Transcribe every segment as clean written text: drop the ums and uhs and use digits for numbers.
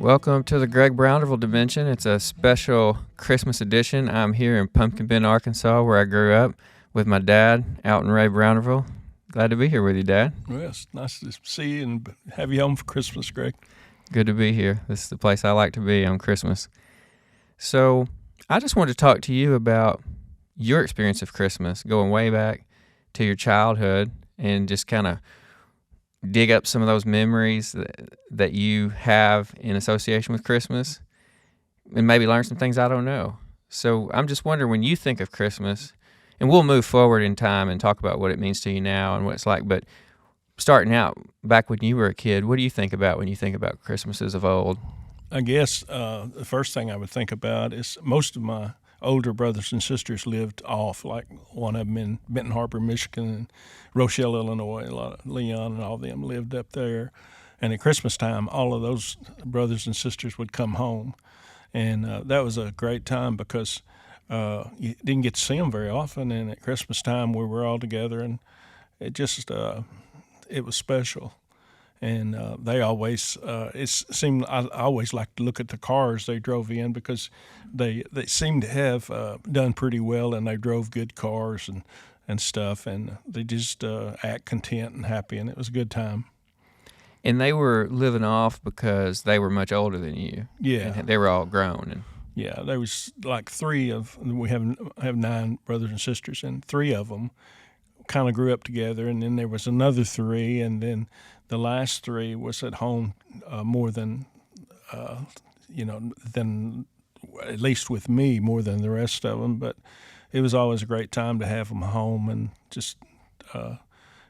Welcome to the Greg Brownderville Dimension. It's a special Christmas edition. I'm here in Pumpkin Bend, Arkansas, where I grew up with my dad, Alton Ray Brownderville. Glad to be here with you, Dad. Well, it's nice to see you and have you home for Christmas, Greg. Good to be here. This is the place I like to be on Christmas. So I just wanted to talk to you about your experience of Christmas, going way back to your childhood, and just kind of dig up some of those memories that you have in association with Christmas, and maybe learn some things I don't know. So I'm just wondering, when you think of Christmas, and we'll move forward in time and talk about what it means to you now and what it's like, but starting out back when you were a kid, what do you think about when you think about Christmases of old? I guess the first thing I would think about is most of my older brothers and sisters lived off, like one of them in Benton Harbor, Michigan, and Rochelle, Illinois. A lot of Leon and all of them lived up there. And at Christmas time, all of those brothers and sisters would come home. And that was a great time because you didn't get to see them very often. And at Christmas time, we were all together, and it just it was special. And they always, it seemed, I always liked to look at the cars they drove in because they seemed to have done pretty well, and they drove good cars and stuff, and they just act content and happy, and it was a good time. And they were living off because they were much older than you. Yeah. And they were all grown. And yeah, there was like we have 9 brothers and sisters, and 3 of them kind of grew up together, and then there was another 3, and then the last 3 was at home more than, than at least with me more than the rest of them. But it was always a great time to have them home, and just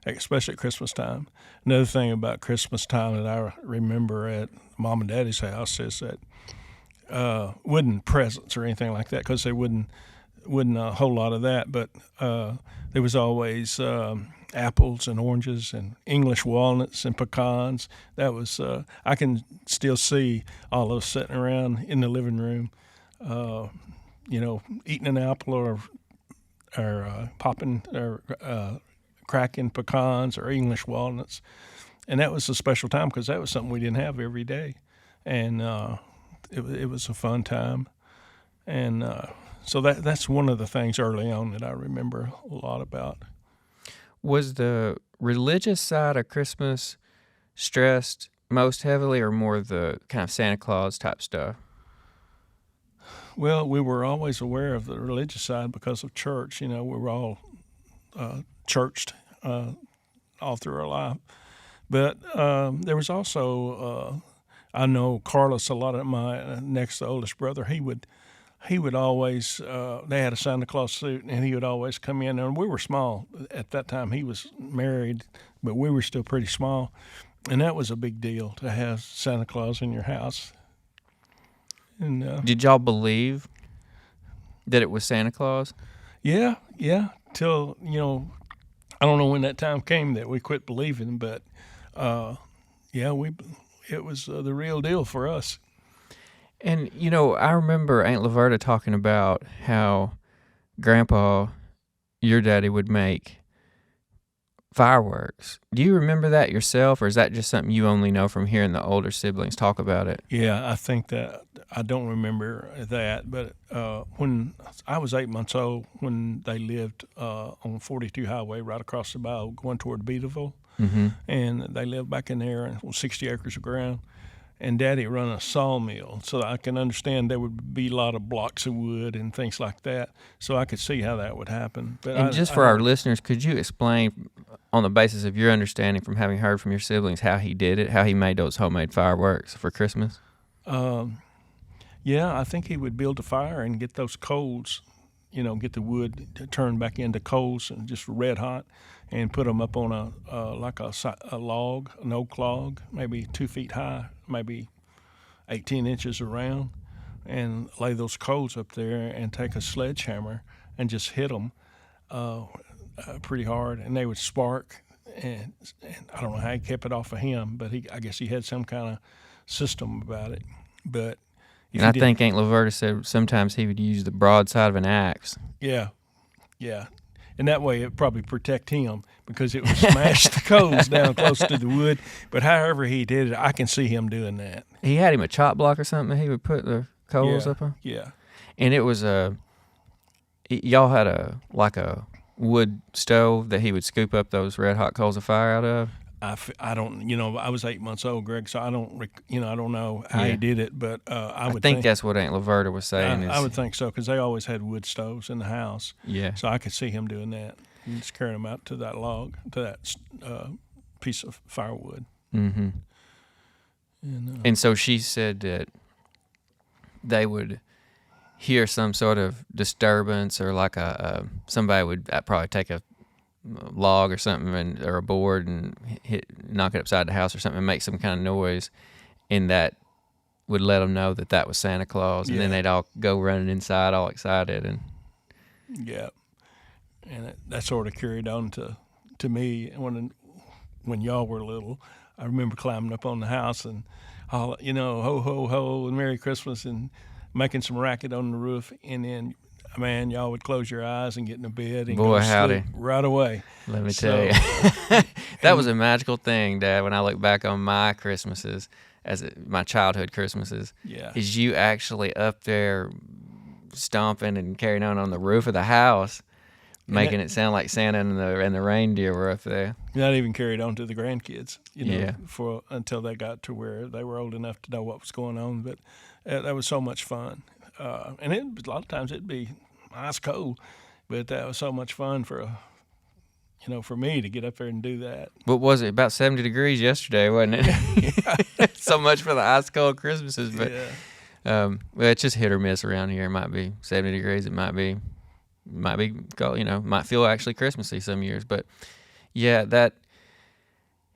especially at Christmas time. Another thing about Christmas time that I remember at Mom and Daddy's house is that wooden presents or anything like that, because they wouldn't a whole lot of that, but there was always apples and oranges and English walnuts and pecans. That was I can still see all of us sitting around in the living room, eating an apple or popping or cracking pecans or English walnuts, and that was a special time because that was something we didn't have every day, and it was a fun time, and so that's one of the things early on that I remember a lot about. was the religious side of Christmas stressed most heavily, or more the kind of Santa Claus type stuff? Well, we were always aware of the religious side because of church. We were all churched all through our life. But there was also, I know Carlos, a lot of my next oldest brother, he would always, they had a Santa Claus suit, and he would always come in. And we were small at that time. He was married, but we were still pretty small. And that was a big deal to have Santa Claus in your house. And Did y'all believe that it was Santa Claus? yeah, till, I don't know when that time came that we quit believing, but it was the real deal for us. And, I remember Aunt Laverta talking about how Grandpa, your daddy, would make fireworks. Do you remember that yourself, or is that just something you only know from hearing the older siblings talk about it? Yeah, I think that I don't remember that, but when I was 8 months old, when they lived on 42 Highway right across the bayou going toward Beataville, and they lived back in there on 60 acres of ground, and Daddy run a sawmill, so I can understand there would be a lot of blocks of wood and things like that, so I could see how that would happen. But And just for our listeners, could you explain, on the basis of your understanding from having heard from your siblings, how he did it, how he made those homemade fireworks for Christmas? Yeah, I think he would build a fire and get those coals, get the wood to turn back into coals and just red hot, and put them up on a log, an oak log, maybe 2 feet high, maybe 18 inches around, and lay those coals up there and take a sledgehammer and just hit them pretty hard, and they would spark. And I don't know how he kept it off of him, but I guess he had some kind of system about it. But I think Aunt Laverta said sometimes he would use the broadside of an axe. Yeah. and that way it probably protect him because it would smash the coals down close to the wood. But however he did it, I can see him doing that. He had him a chop block or something that he would put the coals up on? Yeah. And it was y'all had a wood stove that he would scoop up those red hot coals of fire out of? I don't, I was 8 months old, Greg, so I don't, I don't know how Yeah. he did it, but I would think that's what Aunt Laverta was saying. I would think so, because they always had wood stoves in the house. Yeah. So I could see him doing that, and just carrying them out to that log, to that piece of firewood. Mm-hmm. And so she said that they would hear some sort of disturbance, or like somebody would probably take a log or something or a board and knock it upside the house or something and make some kind of noise, and that would let them know that was Santa Claus, and then they'd all go running inside all excited. And that sort of carried on to me when y'all were little. I remember climbing up on the house and all, ho ho ho and Merry Christmas, and making some racket on the roof, and then, man, y'all would close your eyes and get in the bed and boy, go to howdy, sleep right away. Let me tell you, that was a magical thing, Dad. When I look back on my Christmases, my childhood Christmases, is you actually up there stomping and carrying on the roof of the house, making it sound like Santa and the reindeer were up there. That even carried on to the grandkids, until they got to where they were old enough to know what was going on. But that was so much fun. And a lot of times it'd be ice cold, but that was so much fun for me to get up there and do that. What was it? About 70 degrees yesterday, wasn't it? So much for the ice cold Christmases. But well, it's just hit or miss around here. It might be 70 degrees. It might be cold. Might feel actually Christmassy some years. But yeah,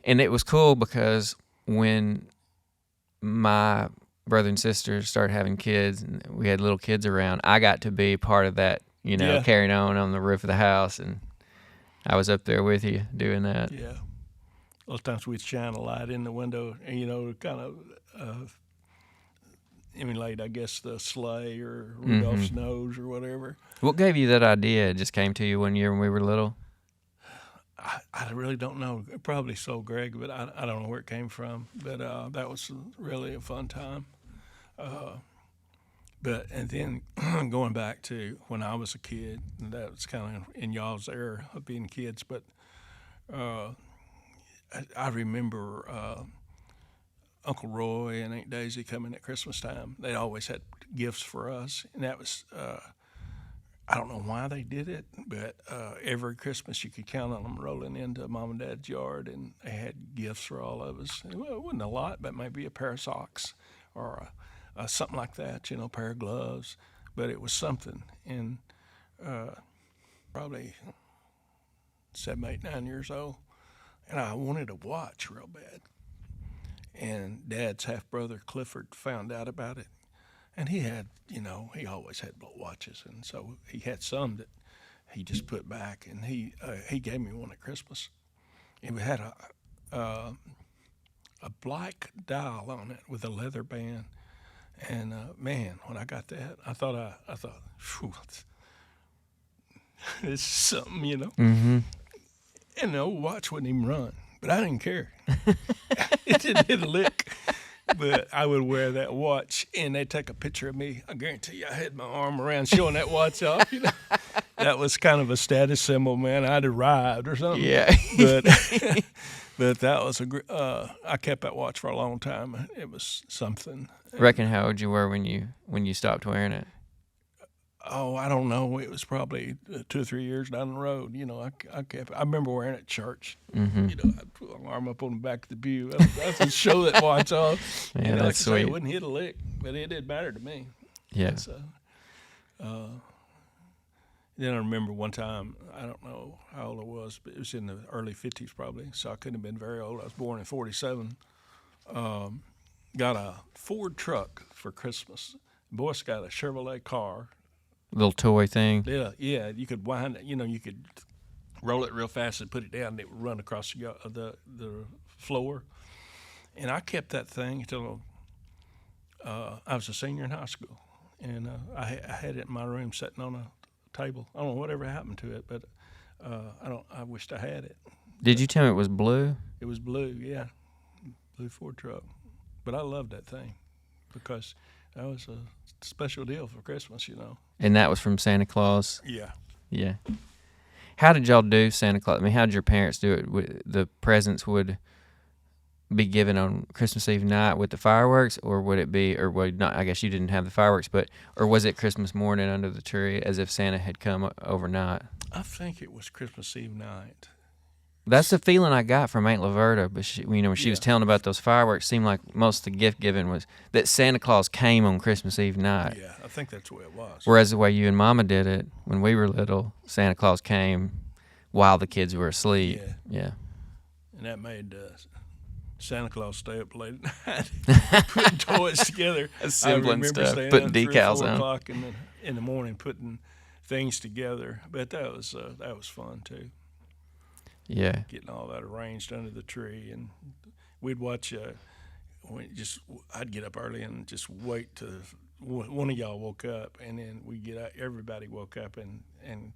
and it was cool because when my brother and sister started having kids and we had little kids around, I got to be part of that, carrying on the roof of the house, and I was up there with you doing that. Yeah. A lot of times we'd shine a light in the window and, kind of emulate, I guess, the sleigh or Rudolph's nose or whatever. What gave you that idea? It just came to you one year when we were little? I really don't know. Probably so, Greg, but I don't know where it came from. But that was really a fun time. And then going back to when I was a kid, that was kind of in y'all's era of being kids. But I remember Uncle Roy and Aunt Daisy coming at Christmas time. They always had gifts for us, and that was I don't know why they did it, but every Christmas you could count on them rolling into Mom and Dad's yard, and they had gifts for all of us. Well, it wasn't a lot, but maybe a pair of socks or something like that, a pair of gloves. But it was something. And probably 7, 8, 9 years old, and I wanted a watch real bad. And Dad's half-brother, Clifford, found out about it. And he had, he always had watches, and so he had some that he just put back, and he gave me one at Christmas. It had a black dial on it with a leather band, and man, when I got that, I thought, phew, this is something, Mm-hmm. And the old watch wouldn't even run, but I didn't care. It didn't hit a lick. But I would wear that watch, and they'd take a picture of me. I guarantee you I had my arm around showing that watch off. That was kind of a status symbol, man. I'd arrived or something. Yeah. But that was I kept that watch for a long time. It was something. Reckon how old you were when you stopped wearing it? Oh, I don't know. It was probably 2 or 3 years down the road. I remember wearing it at church. Mm-hmm. I'd put my arm up on the back of the pew. That's to show that watch off. Yeah, that's like sweet. Say, it wouldn't hit a lick, but it didn't matter to me. Yeah. Then I remember one time, I don't know how old I was, but it was in the early 50s probably, so I couldn't have been very old. I was born in 47. Got a Ford truck for Christmas. Boyce got a Chevrolet car. Little toy thing. Yeah. You could wind it. You could roll it real fast and put it down, and it would run across the floor. And I kept that thing until I was a senior in high school, and I had it in my room sitting on a table. I don't know whatever happened to it, but I wished I had it. Did you tell me it was blue? It was blue, yeah, blue Ford truck. But I loved that thing because that was a special deal for Christmas, you know. And that was from Santa Claus? Yeah. Yeah. How did y'all do Santa Claus? I mean, how did your parents do it? The presents would be given on Christmas Eve night with the fireworks, or would it be, or would not? I guess you didn't have the fireworks, or was it Christmas morning under the tree as if Santa had come overnight? I think it was Christmas Eve night. That's the feeling I got from Aunt Laverta, but she, when she was telling about those fireworks, it seemed like most of the gift giving was that Santa Claus came on Christmas Eve night. Yeah, I think that's the way it was. Whereas the way you and Mama did it when we were little, Santa Claus came while the kids were asleep. Yeah. And that made Santa Claus stay up late at night putting toys together. Assembling stuff, staying putting up 3 or decals 4 on. o'clock in the morning putting things together. But that was fun too. Yeah. Getting all that arranged under the tree, and we'd watch. I'd get up early and just wait till one of y'all woke up, and then we get out. Everybody woke up and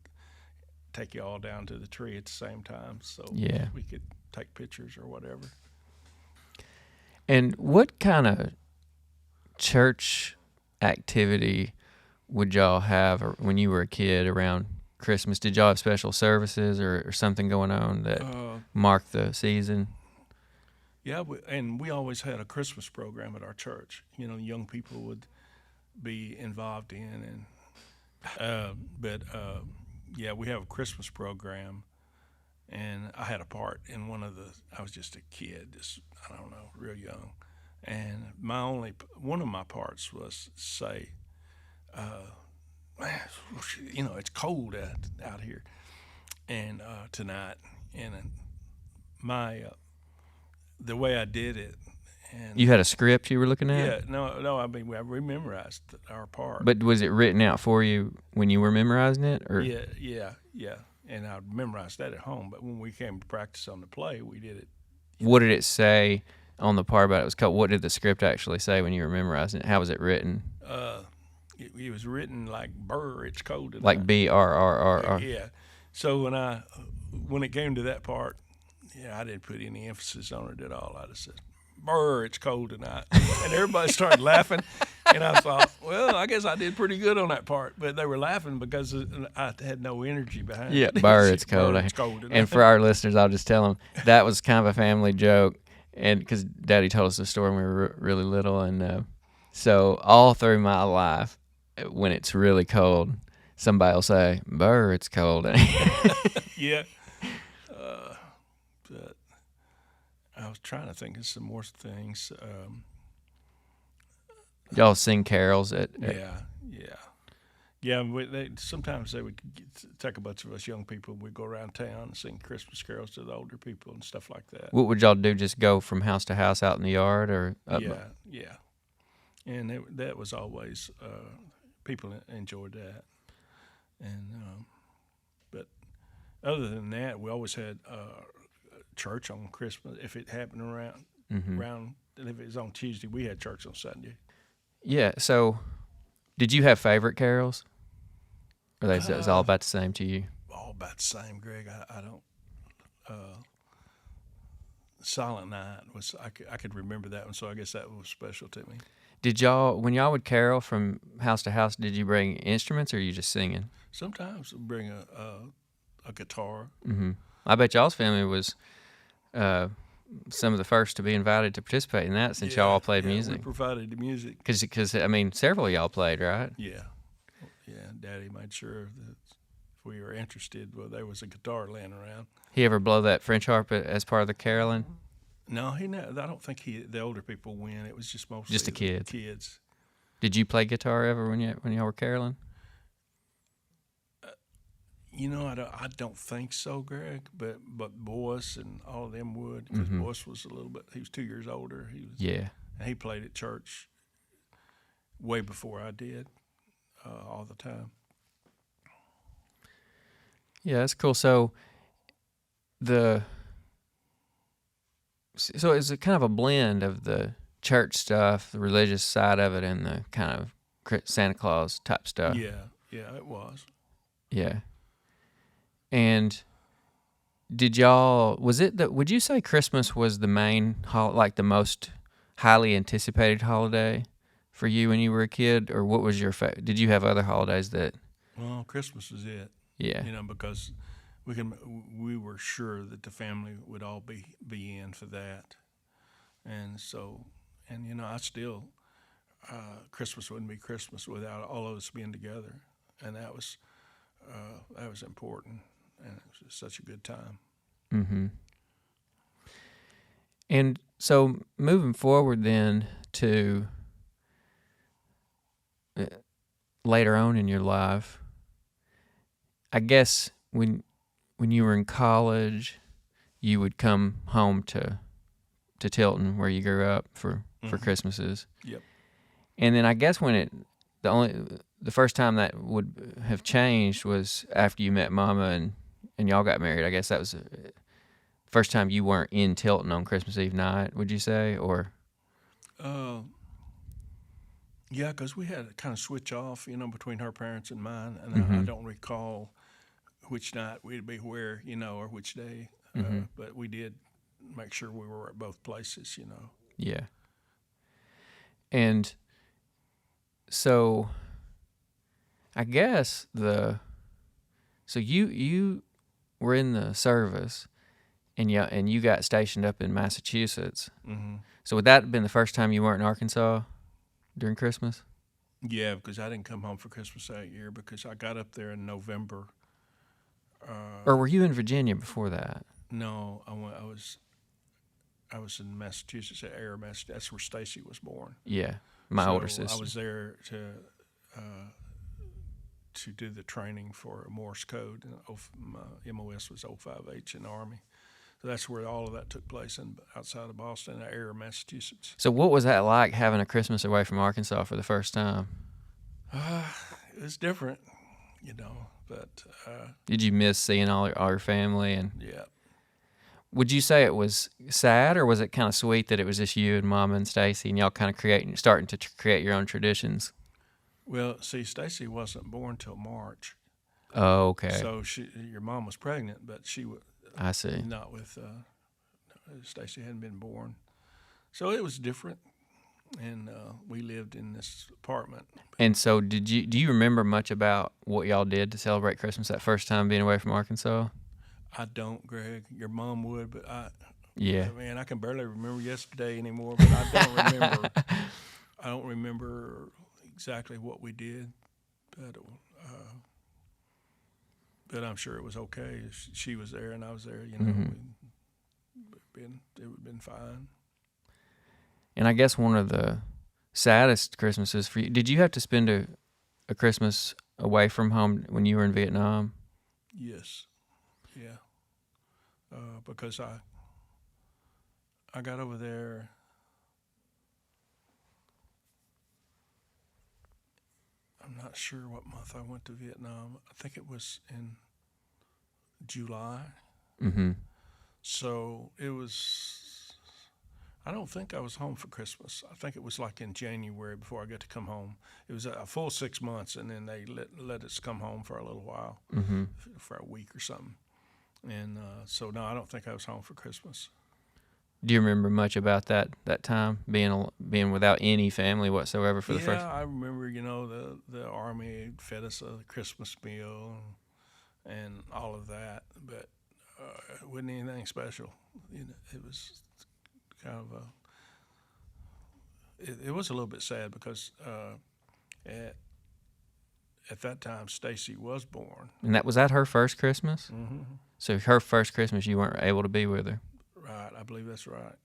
take you all down to the tree at the same time, so we could take pictures or whatever. And what kind of church activity would y'all have when you were a kid around Christmas? Did y'all have special services or something going on that marked the season? Yeah, and we always had a Christmas program at our church. You know, young people would be involved in, yeah, we have a Christmas program, and I had a part in I was just a kid, I don't know, real young, and one of my parts was say, you know, it's cold out here, and tonight, and the way I did it. And you had a script you were looking at? Yeah, no. I mean, we memorized our part. But was it written out for you when you were memorizing it, or? Yeah. And I memorized that at home. But when we came to practice on the play, we did it. What did it say on the part about it was cold? What did the script actually say when you were memorizing it? How was it written? It was written like "Brr, it's cold tonight." Like BRRR. Yeah. So when it came to that part, I didn't put any emphasis on it at all. I just said, "Brr, it's cold tonight," and everybody started laughing. And I thought, well, I guess I did pretty good on that part. But they were laughing because I had no energy behind it. Yeah, "Brr, it's cold." Brr, it's cold tonight. And for our listeners, I'll just tell them that was kind of a family joke, and because Daddy told us the story when we were really little, and so all through my life, when it's really cold, somebody will say, "Brr, it's cold." Yeah. But I was trying to think of some more things. Y'all sing carols at Yeah. Sometimes they would take a bunch of us young people. We'd go around town and sing Christmas carols to the older people and stuff like that. What would y'all do? Just go from house to house out in the yard, or up? Yeah. And that was always people enjoyed that. And but other than that, we always had church on Christmas. If it happened around if it was on Tuesday, we had church on Sunday. Yeah. So, did you have favorite carols? Or it's all about the same to you? All about the same, Greg. I don't. Silent Night was I could remember that one, so I guess that was special to me. Did y'all, when y'all would carol from house to house, did you bring instruments, or you just singing? Sometimes we bring a guitar. Mm-hmm. I bet y'all's family was some of the first to be invited to participate in that, since y'all all played music. We provided the music. Because I mean, several of y'all played, right? Yeah. Daddy made sure that if we were interested, well, there was a guitar laying around. He ever blow that French harp as part of the caroling? No, I don't think the older people went. It was just mostly just the kids. Kids. Did you play guitar ever when y'all were caroling? I don't think so, Greg. But Boyce and all of them would, because Boyce was he was 2 years older. And he played at church way before I did, all the time. Yeah, that's cool. So it's a kind of a blend of the church stuff, the religious side of it, and the kind of Santa Claus type stuff. Yeah, it was. Yeah. And would you say Christmas was the main, like the most highly anticipated holiday for you when you were a kid? Or what was did you have other holidays that, Well, Christmas is it. yeah. Because we were sure that the family would all be in for that, and so, and I still, Christmas wouldn't be Christmas without all of us being together, and that was important, and it was such a good time. Mm-hmm. And so moving forward then to later on in your life, I guess when you were in college, you would come home to Tilton where you grew up for Christmases. Yep. And then I guess the first time that would have changed was after you met Mama and y'all got married. I guess that was the first time you weren't in Tilton on Christmas Eve night, would you say? Or yeah, because we had to kind of switch off, between her parents and mine, and I don't recall which night we'd be where, or which day, but we did make sure we were at both places, Yeah. And so I guess so you were in the service and you got stationed up in Massachusetts. Mm-hmm. So would that have been the first time you weren't in Arkansas during Christmas? Yeah, because I didn't come home for Christmas that year because I got up there in November. Or were you in Virginia before that? No, I was in Massachusetts at Air, Massachusetts. That's where Stacy was born. Yeah, my older So sister. I was there to do the training for Morse code. And my MOS was 05H in the Army. So that's where all of that took place outside of Boston, Air, Massachusetts. So what was that like having a Christmas away from Arkansas for the first time? It was different, but Did you miss seeing all your family? And yeah. would you say it was sad, or was it kind of sweet that it was just you and Mama and Stacy, and y'all kind of starting to create your own traditions? Well, see, Stacy wasn't born till March. Oh, okay. So your mom was pregnant, but she was. I see. Not with Stacy hadn't been born, so it was different, and we lived in this apartment. And so, do you remember much about what y'all did to celebrate Christmas that first time being away from Arkansas? I don't, Greg. Your mom would, but Yeah. Man, I can barely remember yesterday anymore. But I don't remember. I don't remember exactly what we did, but I'm sure it was okay. She was there and I was there. It would have been fine. And I guess one of the saddest Christmases for you, did you have to spend a Christmas away from home when you were in Vietnam? Yes. Yeah. Because I got over there. I'm not sure what month I went to Vietnam. I think it was in July. Mm-hmm. So it was. I don't think I was home for Christmas. I think it was like in January before I got to come home. It was a full 6 months, and then they let us come home for a little while, for a week or something. And so no, I don't think I was home for Christmas. Do you remember much about that time being without any family whatsoever for the first? Yeah, I remember. The Army fed us a Christmas meal and all of that, but it wasn't anything special. It was kind of it was a little bit sad because at that time Stacy was born. And was that her first Christmas? Mm-hmm. So her first Christmas, you weren't able to be with her. Right, I believe that's right.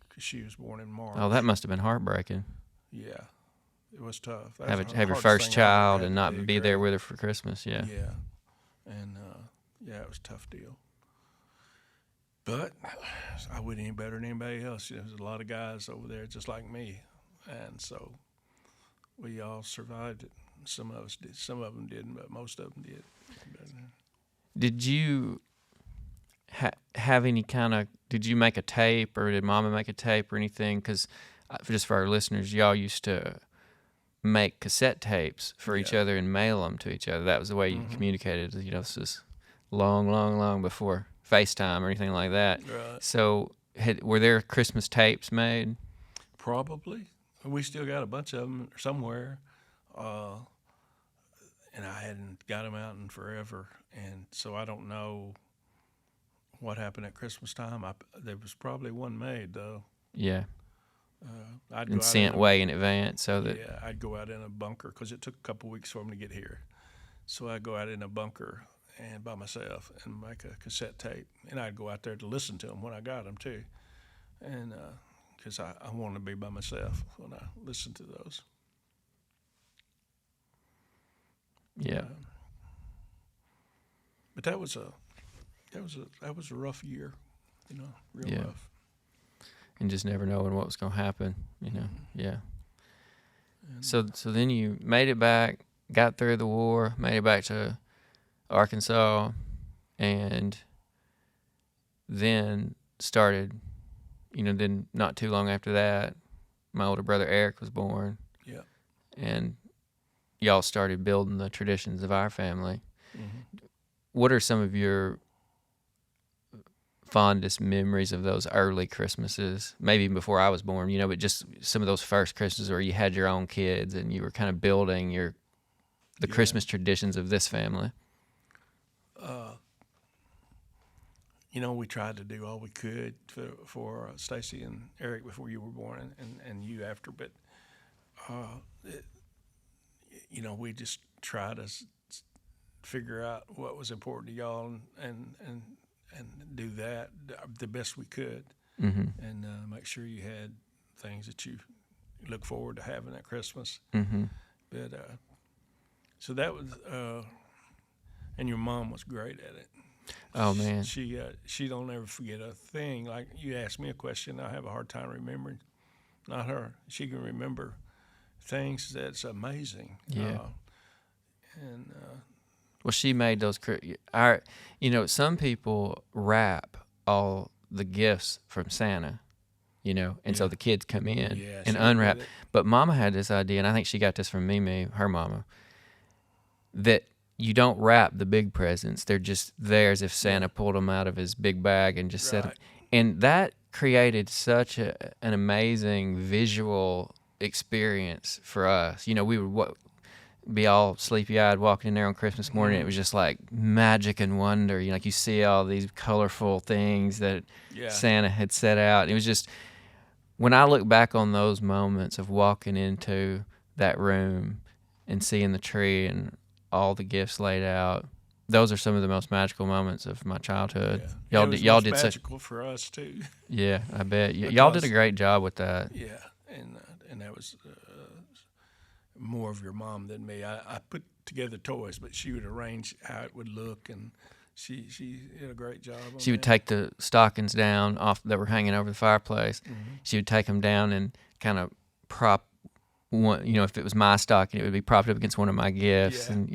Because she was born in March. Oh, that must have been heartbreaking. Yeah, it was tough. Have your first child and not be there with her for Christmas. Yeah. Yeah, and it was a tough deal. But I wasn't any better than anybody else. There's a lot of guys over there just like me, and so we all survived it. Some of us did. Some of them didn't, but most of them did. Did you have any did you make a tape, or did Mama make a tape or anything? Because just for our listeners, y'all used to make cassette tapes for each other and mail them to each other. That was the way you communicated. This is long before FaceTime or anything like that. Right. So were there Christmas tapes made? Probably. We still got a bunch of them somewhere, and I hadn't got them out in forever, and so I don't know what happened at Christmas time. There was probably one made though. Yeah. I'd go And out sent way in advance so that. Yeah, I'd go out in a bunker because it took a couple weeks for them to get here. So I'd go out in a bunker and by myself and make a cassette tape, and I'd go out there to listen to them when I got them too, and because I wanted to be by myself when I listened to those. Yeah. But that was a rough year, real Yeah. rough. And just never knowing what was going to happen, Yeah. And So then you made it back, got through the war, made it back to Arkansas, and then started, then not too long after that, my older brother Eric was born. Yeah. And y'all started building the traditions of our family. Mm-hmm. What are some of your fondest memories of those early Christmases? Maybe before I was born, but just some of those first Christmases where you had your own kids and you were kind of building the Christmas traditions of this family. We tried to do all we could for Stacy and Eric before you were born, and you after. But we just tried to figure out what was important to y'all and do that the best we could, Mm-hmm. and make sure you had things that you look forward to having at Christmas. Mm-hmm. But so that was, and your mom was great at it. Oh man, She don't ever forget a thing. Like you asked me a question, I have a hard time remembering. Not her. She can remember things that's amazing. Yeah. And well, she made those. Some people wrap all the gifts from Santa, and so the kids come in and unwrap. But Mama had this idea, and I think she got this from Mimi, her mama, that you don't wrap the big presents. They're just there as if Santa pulled them out of his big bag and just set them. And that created such an amazing visual experience for us. We would be all sleepy-eyed walking in there on Christmas morning. It was just like magic and wonder. Like you see all these colorful things that Santa had set out. It was just, when I look back on those moments of walking into that room and seeing the tree and all the gifts laid out, those are some of the most magical moments of my childhood. Yeah. Y'all did magical for us too. Yeah, I bet y'all did a great job with that. Yeah, and that was more of your mom than me. I put together toys, but she would arrange how it would look, and she did a great job. She would take the stockings down off that were hanging over the fireplace. Mm-hmm. She would take them down and kind of prop one. If it was my stocking, it would be propped up against one of my gifts, and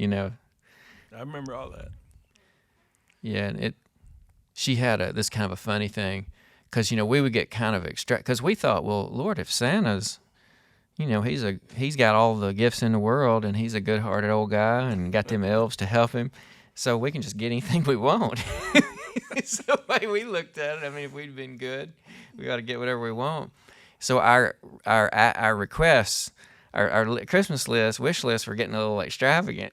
I remember all that. Yeah, and she had this kind of a funny thing, because we would get kind of because we thought, well, Lord, if Santa's, he's got all the gifts in the world, and he's a good-hearted old guy, and got them elves to help him, so we can just get anything we want. It's the way we looked at it. I mean, if we'd been good, we got to get whatever we want. So our requests, our Christmas list, wish list, were getting a little extravagant.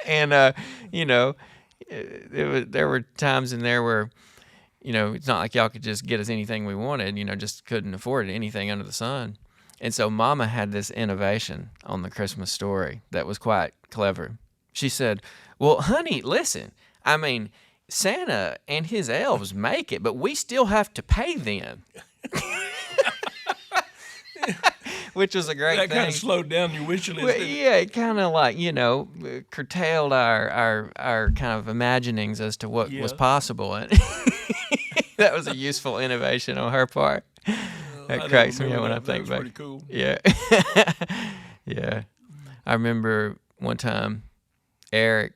And there were times in there where, it's not like y'all could just get us anything we wanted. Just couldn't afford anything under the sun. And so Mama had this innovation on the Christmas story that was quite clever. She said, "Well, honey, listen. I mean, Santa and his elves make it, but we still have to pay them." Which was a great thing. That kind of slowed down your wish list. Well, yeah, it kind of like, curtailed our kind of imaginings as to what was possible. And that was a useful innovation on her part. That cracks me up when I think back. Pretty cool. Yeah. Yeah. I remember one time Eric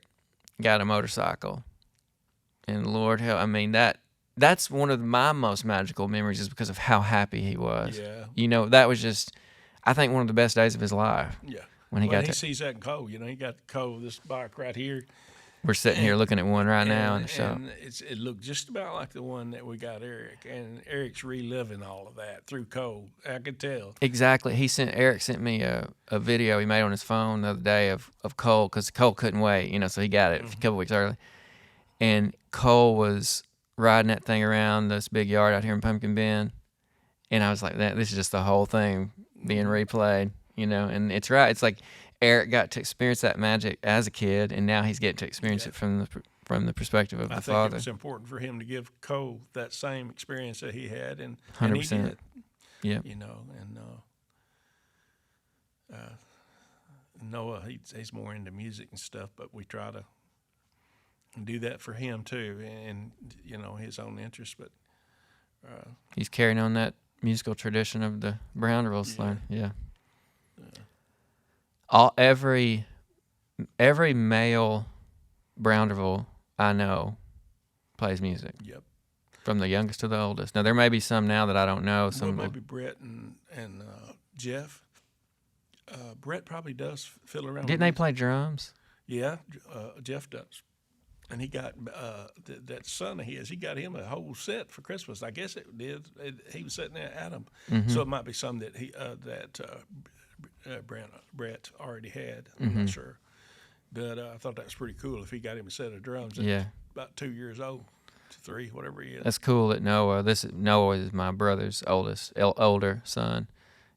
got a motorcycle. And Lord help, I mean, that's one of my most magical memories, is because of how happy he was. Yeah. That was just, I think, one of the best days of his life. Yeah. When he got he sees that in Cole. He got Cole, this bike right here, We're sitting here looking at one right now in the shop. And it looked just about like the one that we got Eric, and Eric's reliving all of that through Cole. I could tell. Exactly. Eric sent me a video he made on his phone the other day of Cole, because Cole couldn't wait, so he got it a couple weeks early. And Cole was riding that thing around this big yard out here in Pumpkin Bend. And I was like, this is just the whole thing being replayed, and it's right. It's like Eric got to experience that magic as a kid, and now he's getting to experience it from the perspective of the father. I think it's important for him to give Cole that same experience that he had, and 100%. he did. Yeah. Noah, he's more into music and stuff, but we try to do that for him too, and his own interests. But he's carrying on that musical tradition of the Brownville slang. Yeah. Every male Brownville I know plays music. Yep. From the youngest to the oldest. Now there may be some now that I don't know. Well, maybe Brett and Jeff. Brett probably does fiddle around. Didn't they play drums? Yeah, Jeff does. And he got that son of his. He got him a whole set for Christmas. I guess it did. He was sitting there at him, so it might be some that Brett already had. I'm not sure, but I thought that was pretty cool. If he got him a set of drums, about 2 years old, 3, whatever he is. That's cool that Noah. Noah is my brother's older son.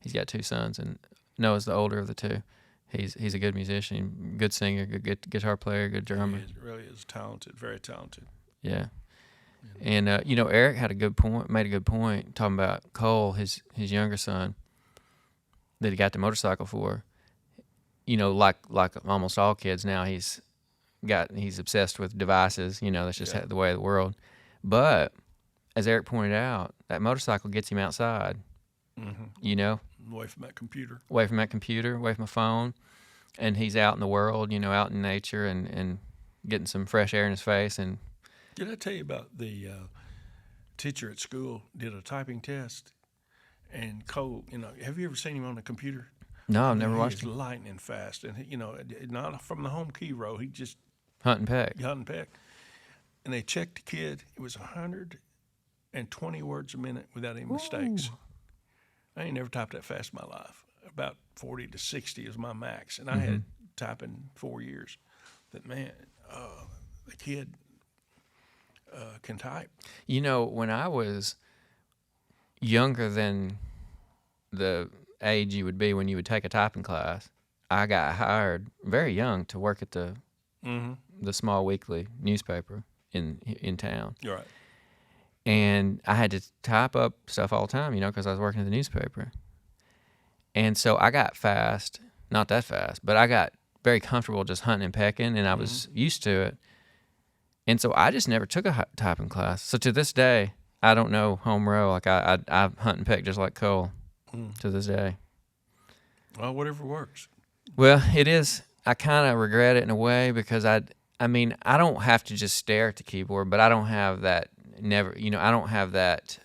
He's got 2 sons, and Noah's the older of the 2. He's a good musician, good singer, good guitar player, good drummer. He really is talented, very talented. Yeah. And Eric made a good point talking about Cole, his younger son, that he got the motorcycle for. Like almost all kids now, he's obsessed with devices. That's just the way of the world. But as Eric pointed out, that motorcycle gets him outside. Away from that computer, away from a phone, and he's out in the world, out in nature, and getting some fresh air in his face. And did I tell you about the teacher at school did a typing test, and Cole, have you ever seen him on a computer? No, I've never watched him. He's lightning fast, and not from the home key row. He just hunt and peck. And they checked the kid. It was 120 words a minute without any mistakes. I ain't never typed that fast in my life. About 40 to 60 is my max, and I had typing 4 years. That man, the kid can type. When I was younger than the age you would be when you would take a typing class, I got hired very young to work at the small weekly newspaper in town. You're right. And I had to type up stuff all the time, because I was working at the newspaper. And so I got fast, not that fast, but I got very comfortable just hunting and pecking, and I was used to it. And so I just never took a typing class. So to this day, I don't know home row. Like I hunt and peck just like Cole to this day. Well, whatever works. Well, it is. I kind of regret it in a way, because I don't have to just stare at the keyboard, but I don't have that. I don't have that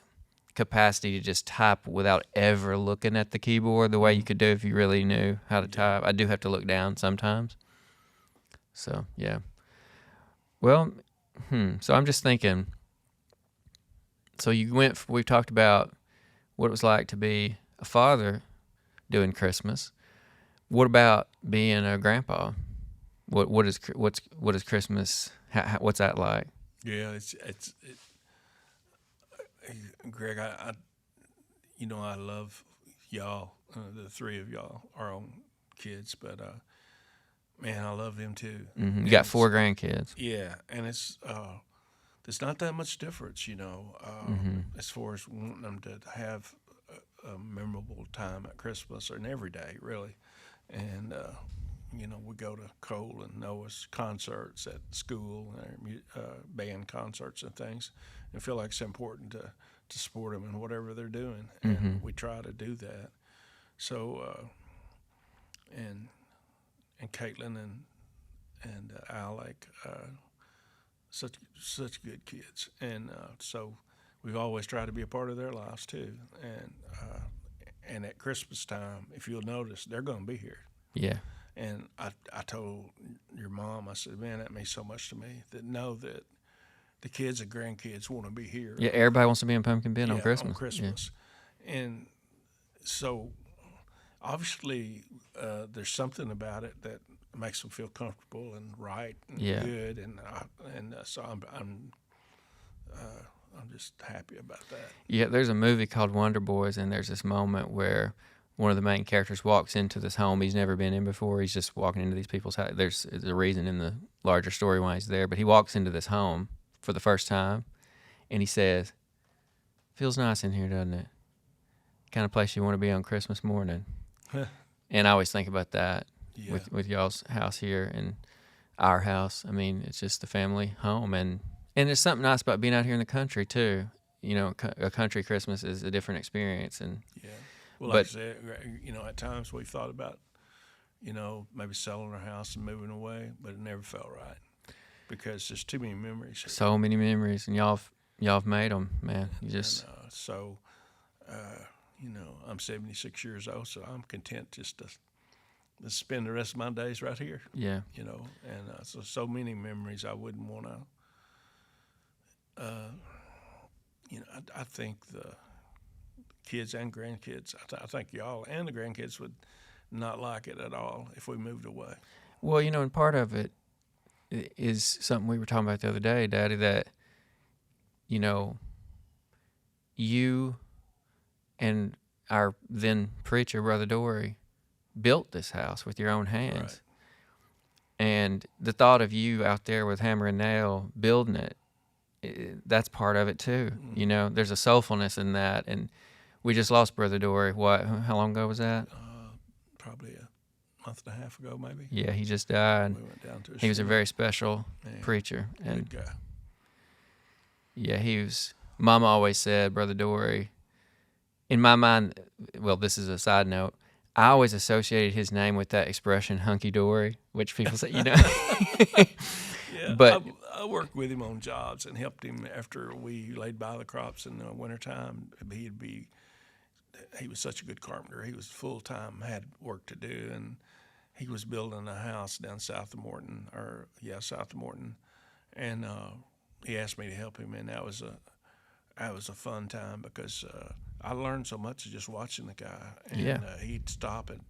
capacity to just type without ever looking at the keyboard the way you could do if you really knew how to type. I do have to look down sometimes. So, yeah. Well, so I'm just thinking, so we've talked about what it was like to be a father doing Christmas. What about being a grandpa? What is Christmas? What's that like? Yeah, Greg, I love y'all. The 3 of y'all, our own kids, but man, I love them too. Mm-hmm. You got 4 grandkids. Yeah, and there's not that much difference, as far as wanting them to have a memorable time at Christmas, or every day, really. And we go to Cole and Noah's concerts at school, and band concerts and things, and feel like it's important to support them in whatever they're doing, and we try to do that. So, and Caitlin and Alec, such good kids, and so we've always tried to be a part of their lives too. And at Christmas time, if you'll notice, they're going to be here. Yeah. And I told your mom, I said, man, that means so much to me, that know that the kids and grandkids want to be here. Yeah, everybody wants to be in Pumpkin Bend on Yeah, Christmas. on Christmas. And so obviously there's something about it that makes them feel comfortable and right and Yeah. good, and so I'm just happy about that. Yeah, there's a movie called Wonder Boys, and there's this moment where one of the main characters walks into this home he's never been in before. He's just walking into these people's house. There's a reason in the larger story why he's there, but he walks into this home for the first time, and he says, "Feels nice in here, doesn't it? Kind of place you want to be on Christmas morning." And I always think about that Yeah. with y'all's house here and our house. I mean, it's just the family home, and there's something nice about being out here in the country too. You know, a country Christmas is a different experience, and Yeah. Well, like I said, at times we've thought about, maybe selling our house and moving away, but it never felt right because there's too many memories. so many memories, and y'all've made them, man. You just I'm 76 years old, so I'm content just to spend the rest of my days right here. yeah. And so many memories I wouldn't want to. I think the kids and grandkids, I think y'all and the grandkids would not like it at all if we moved away. Well, and part of it is something we were talking about the other day, Daddy, that, you and our then preacher, Brother Dory, built this house with your own hands. Right. And the thought of you out there with hammer and nail building it, that's part of it too. Mm-hmm. There's a soulfulness in that. And we just lost Brother Dory. How long ago was that? Probably a month and a half ago, maybe. Yeah, he just died. We went down to his He was a funeral. very special preacher. And Good guy. yeah, he was. Mama always said, Brother Dory, in my mind, well, this is a side note, I always associated his name with that expression, hunky dory, which people say, Yeah, But I worked with him on jobs and helped him after we laid by the crops in the wintertime. He was such a good carpenter. He was full-time, had work to do, and he was building a house down south of Morton, and he asked me to help him, and that was a fun time because I learned so much just watching the guy. And he'd stop and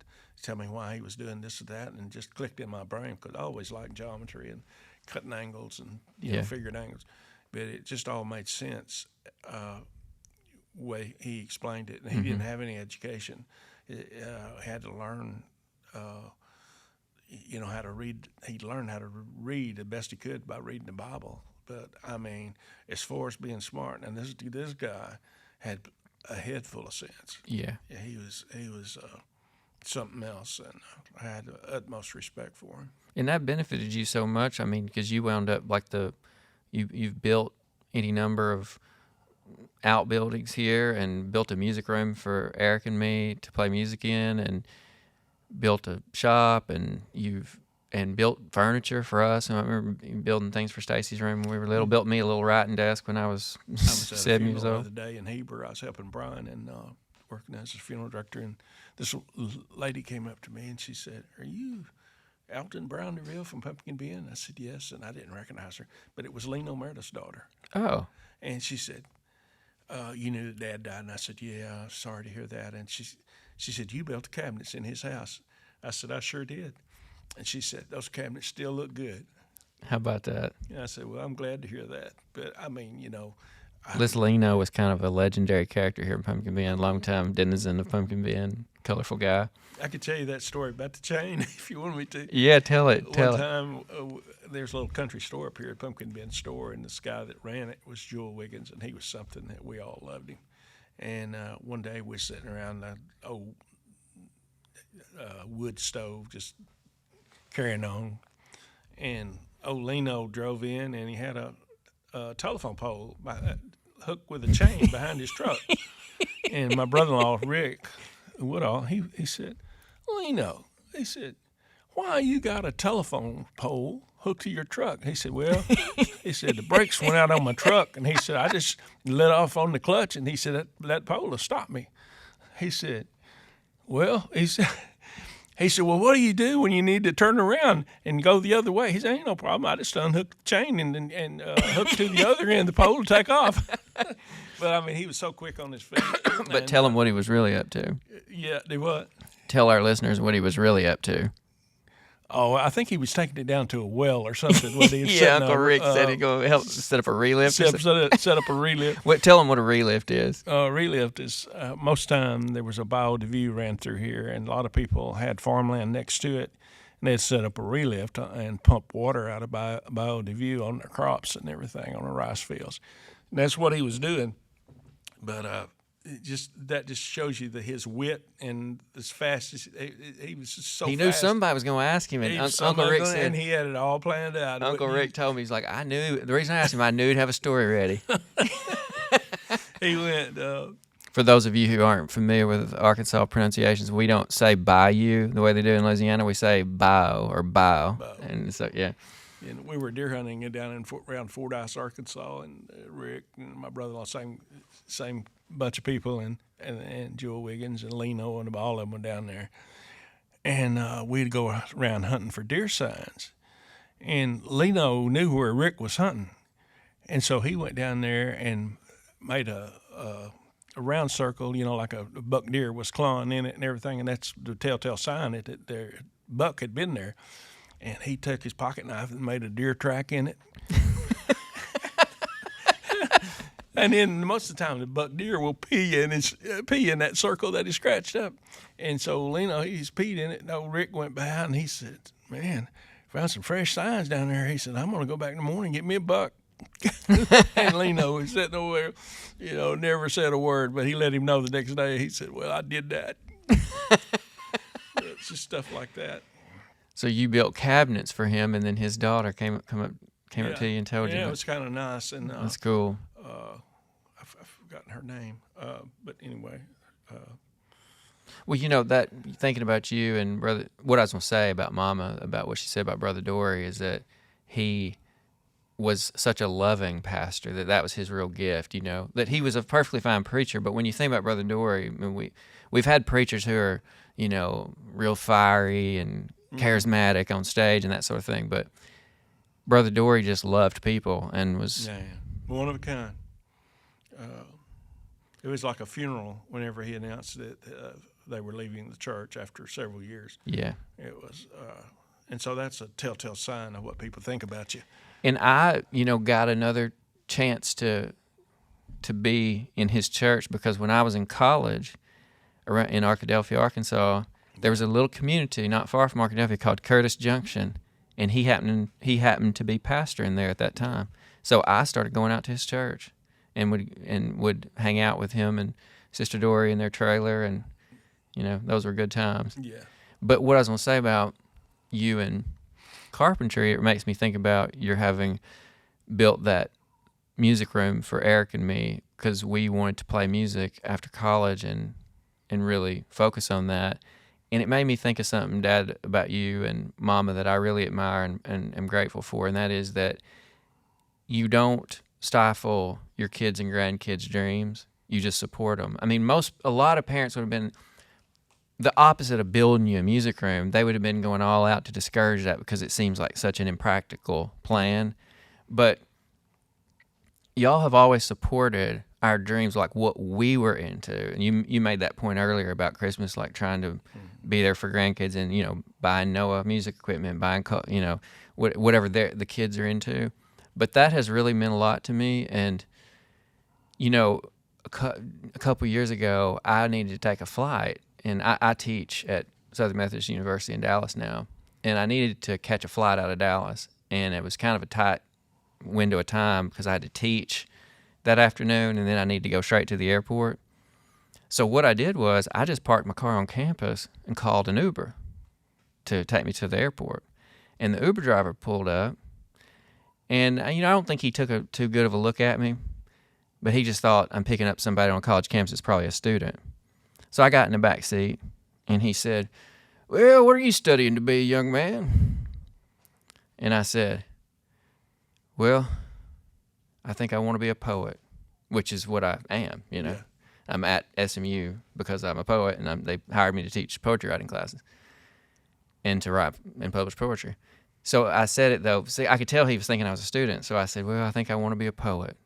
tell me why he was doing this or that, and it just clicked in my brain because I always liked geometry and cutting angles and figured angles. But it just all made sense way he explained it. And he didn't have any education. Had to learn how to read. He learned how to read the best he could by reading the Bible. But I mean, as far as being smart, and this guy had a head full of sense. yeah, He was something else, and I had the utmost respect for him. and that benefited you so much. I mean, because you wound up like you've built any number of outbuildings here, and built a music room for Eric and me to play music in, and built a shop, and built furniture for us. And I remember building things for Stacy's room when we were little. Built me a little writing desk when I was I was at 7 a years funeral old. the other day in Heber. I was helping Brian and working as his funeral director, and this lady came up to me and she said, "Are you Alton Brown DeVille from Pumpkin Bend?" I said, "Yes," and I didn't recognize her, but it was Leno Meredith's daughter. Oh, And she said, "You knew that Dad died?" And I said, "Yeah, sorry to hear that." And she said, "You built the cabinets in his house?" I said, "I sure did." And she said, "Those cabinets still look good." how about that? And I said, "Well, I'm glad to hear that." But I mean, Liz Leno was kind of a legendary character here in Pumpkin Bend, long-time denizen of Pumpkin Bend, colorful guy. I could tell you that story about the chain if you want me to. Yeah, tell it. One time, there's a little country store up here at Pumpkin Bend store, and this guy that ran it was Jewel Wiggins, and he was something that we all loved him. And one day we were sitting around the old wood stove just carrying on, and old Leno drove in, and he had a telephone pole hooked with a chain behind his truck. And my brother-in-law, Rick Woodall, he said, "Leno," he said, "why you got a telephone pole hooked to your truck?" He said, "Well," he said, "the brakes went out on my truck." And he said, "I just let off on the clutch." And he said, that pole will stop me. He said, "Well," He said, well, what do you do when you need to turn around and go the other way? He said, ain't no problem. I just unhook the chain and hook to the other end of the pole and take off. But, I mean, he was so quick on his feet. But tell him what he was really up to. Yeah, do what? Tell our listeners what he was really up to. Oh, I think he was taking it down to a well or something. Yeah, Uncle Rick said he'd go help set up a relift. Set up a relift. Tell him what a relift is. Relift is, most time there was a bayou de vue ran through here, and a lot of people had farmland next to it, and they'd set up a relift and pump water out of bayou de vue on their crops and everything on the rice fields. And that's what he was doing. But that just shows you his wit and as fast as he was just so. He fast. knew somebody was going to ask him, and Uncle Rick said, and he had it all planned out. Uncle Rick told me, he's like, I knew. The reason I asked him, I knew he'd have a story ready. He went. For those of you who aren't familiar with Arkansas pronunciations, we don't say bayou the way they do in Louisiana. We say bow or bow. And so, yeah. And we were deer hunting down around Fordyce, Arkansas, and Rick and my brother-in-law, same bunch of people, and Joel Wiggins and Leno and all of them were down there. And we'd go around hunting for deer signs. And Leno knew where Rick was hunting. And so he went down there and made a round circle, like a buck deer was clawing in it and everything, and that's the telltale sign that the buck had been there. And he took his pocket knife and made a deer track in it. And then most of the time the buck deer will pee in that circle that he scratched up. And so Leno, he's peed in it. And old Rick went by and he said, man, found some fresh signs down there. He said, I'm going to go back in the morning and get me a buck. And Leno was sitting over there, never said a word, but he let him know the next day. He said, well, I did that. It's just stuff like that. So you built cabinets for him, and then his daughter came up to you and told you. Yeah, it was kind of nice. And that's cool. I've forgotten her name, but anyway. Well, that thinking about you and brother, what I was going to say about Mama, about what she said about Brother Dory, is that he was such a loving pastor, that was his real gift, that he was a perfectly fine preacher. But when you think about Brother Dory, I mean, we've had preachers who are, real fiery and charismatic on stage and that sort of thing. But Brother Dory just loved people and was one of a kind. It was like a funeral whenever he announced that they were leaving the church after several years. Yeah. It was, and so that's a telltale sign of what people think about you. And I, got another chance to be in his church because when I was in college in Arkadelphia, Arkansas, there was a little community not far from Arkadelphia called Curtis Junction, and he happened to be pastoring there at that time. So I started going out to his church and would hang out with him and Sister Dory in their trailer, and those were good times. Yeah. But what I was going to say about you and carpentry, it makes me think about your having built that music room for Eric and me because we wanted to play music after college and really focus on that. And it made me think of something, Dad, about you and Mama that I really admire and am grateful for, and that is that you don't stifle your kids' and grandkids' dreams. You just support them. I mean, a lot of parents would have been the opposite of building you a music room. They would have been going all out to discourage that because it seems like such an impractical plan. But y'all have always supported our dreams, like what we were into. And you made that point earlier about Christmas, like trying to be there for grandkids and, buying Noah music equipment, buying, whatever the kids are into. But that has really meant a lot to me. And, a couple years ago, I needed to take a flight. And I teach at Southern Methodist University in Dallas now. And I needed to catch a flight out of Dallas. And it was kind of a tight window of time because I had to teach that afternoon, and then I needed to go straight to the airport. So what I did was I just parked my car on campus and called an Uber to take me to the airport. And the Uber driver pulled up, and I don't think he took too good of a look at me, but he just thought I'm picking up somebody on a college campus that's probably a student. So I got in the back seat, and he said, well, what are you studying to be, young man? And I said, well, I think I want to be a poet, which is what I am, Yeah. I'm at SMU because I'm a poet, and they hired me to teach poetry writing classes. and to write and publish poetry. So I said it though. See, I could tell he was thinking I was a student. So I said, well, I think I want to be a poet.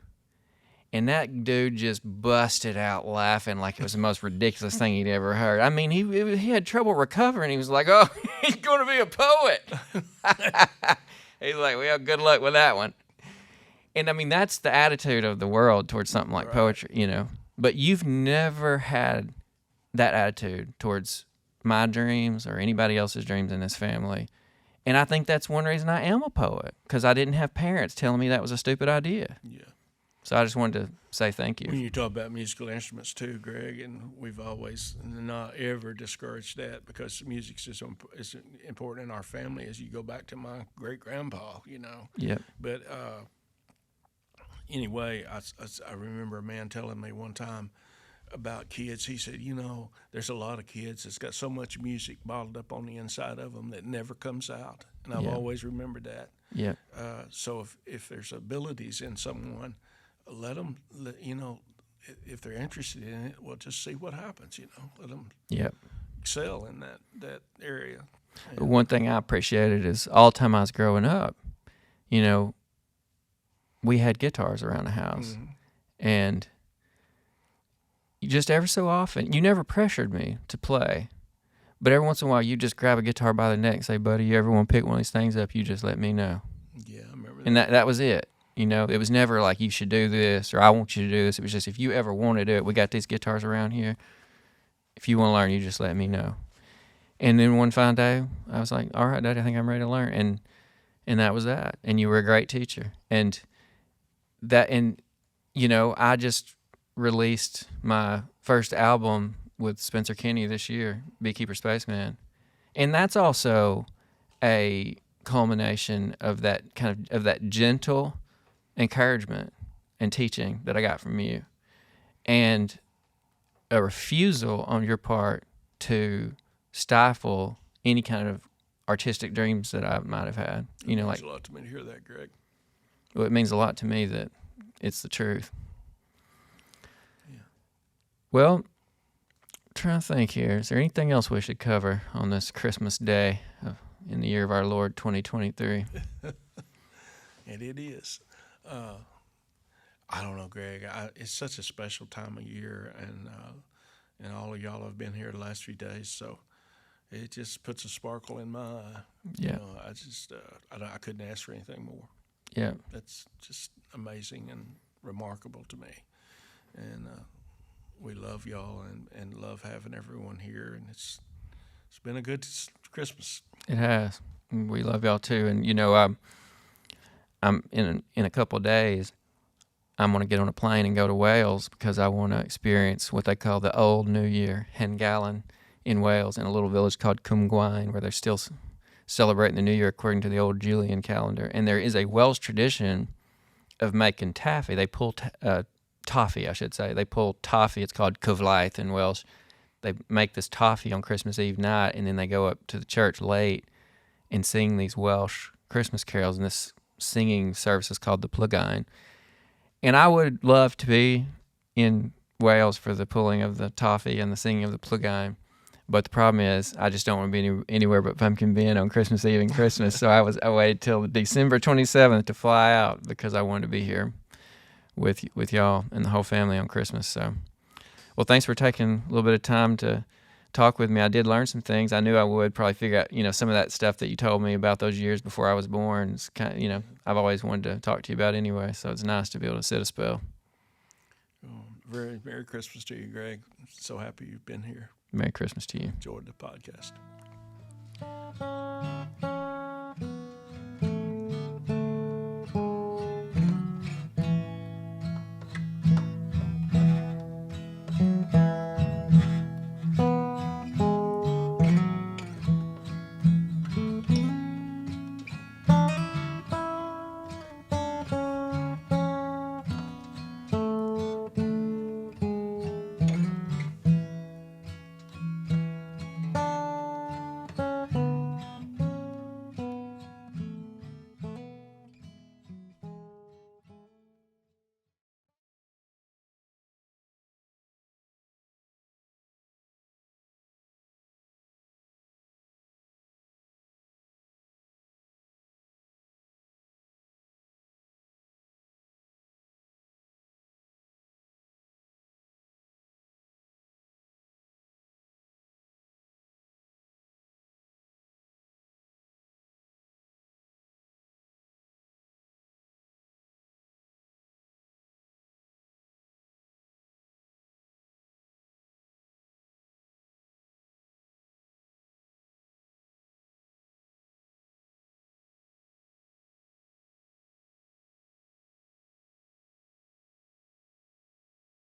And that dude just busted out laughing like it was the most ridiculous thing he'd ever heard. I mean, he had trouble recovering. He was like, oh, he's going to be a poet. He's like, well, good luck with that one. And I mean, that's the attitude of the world towards something like poetry, you know. But you've never had that attitude towards my dreams or anybody else's dreams in this family. And I think that's one reason I am a poet, because I didn't have parents telling me that was a stupid idea. Yeah. So I just wanted to say thank you. When you talk about musical instruments too, Greg, and we've always not ever discouraged that, because music is important in our family. As you go back to my great grandpa, you know. Yep. But anyway, I remember a man telling me one time about kids. He said, you know, there's a lot of kids that's got so much music bottled up on the inside of them that never comes out, and I've always remembered that. Yeah. So if there's abilities in someone, let them, you know, if they're interested in it, well, just see what happens, you know. Let them excel in that area. But one thing I appreciated is all the time I was growing up, you know, we had guitars around the house. Mm-hmm. And just ever so often, you never pressured me to play. But every once in a while, you just grab a guitar by the neck and say, buddy, you ever want to pick one of these things up, you just let me know. Yeah, I remember that. And that was it. You know, it was never like you should do this or I want you to do this. It was just, if you ever want to do it, we got these guitars around here. If you want to learn, you just let me know. And then one fine day, I was like, all right, Daddy, I think I'm ready to learn. And that was that. And you were a great teacher. And you know, I just released my first album with Spencer Kinney this year, Beekeeper Spaceman. And that's also a culmination of that of that gentle encouragement and teaching that I got from you, and a refusal on your part to stifle any kind of artistic dreams that I might have had. You know, it means a lot to me to hear that, Greg. Well, it means a lot to me that it's the truth. Yeah. Well, I'm trying to think here. Is there anything else we should cover on this Christmas day in the year of our Lord 2023? And it is. I don't know, Greg. It's such a special time of year, and all of y'all have been here the last few days, so it just puts a sparkle in my eye. Yeah. You know, I just I couldn't ask for anything more. Yeah. That's just amazing and remarkable to me, and we love y'all and love having everyone here, and it's been a good Christmas. It has. We love y'all too, and you know, I'm in a couple of days, I'm going to get on a plane and go to Wales because I want to experience what they call the Old New Year, Hengallen, in Wales, in a little village called Cwmgwaun, where they're still celebrating the New Year according to the old Julian calendar. And there is a Welsh tradition of making taffy. They pull toffee, I should say. They pull toffee. It's called cyflaith in Welsh. They make this toffee on Christmas Eve night, and then they go up to the church late and sing these Welsh Christmas carols. And this singing service is called the Plygain. And I would love to be in Wales for the pulling of the toffee and the singing of the Plygain. But the problem is, I just don't want to be anywhere but Pumpkin Bend on Christmas Eve and Christmas. So I waited till December 27th to fly out because I wanted to be here with y'all and the whole family on Christmas. So, well, thanks for taking a little bit of time to talk with me. I did learn some things. I knew I would probably figure out, you know, some of that stuff that you told me about those years before I was born. It's kind of, you know, I've always wanted to talk to you about anyway. So it's nice to be able to sit a spell. Well, very Merry Christmas to you, Greg. So happy you've been here. Merry Christmas to you. Enjoyed the podcast.